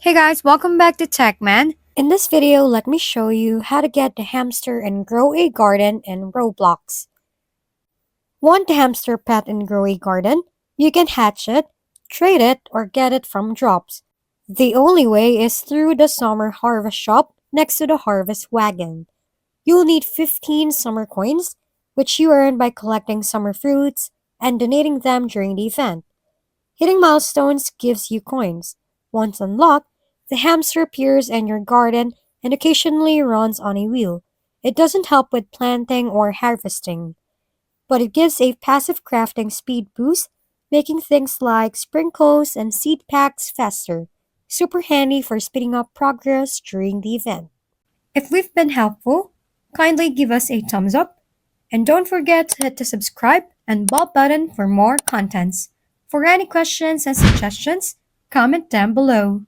Hey guys, welcome back to TechMan. In this video, let me show you how to get the hamster and grow a garden in Roblox. Want the hamster pet and grow a garden? You can hatch it, trade it, or get it from drops. The only way is through the summer harvest shop next to the harvest wagon. You'll need 15 summer coins, which you earn by collecting summer fruits and donating them during the event. Hitting milestones gives you coins. Once unlocked, the hamster appears in your garden and occasionally runs on a wheel. It doesn't help with planting or harvesting, but it gives a passive crafting speed boost, making things like sprinkles and seed packs faster. Super handy for speeding up progress during the event. If we've been helpful, kindly give us a thumbs up and don't forget to hit the subscribe and bell button for more contents. For any questions and suggestions, comment down below.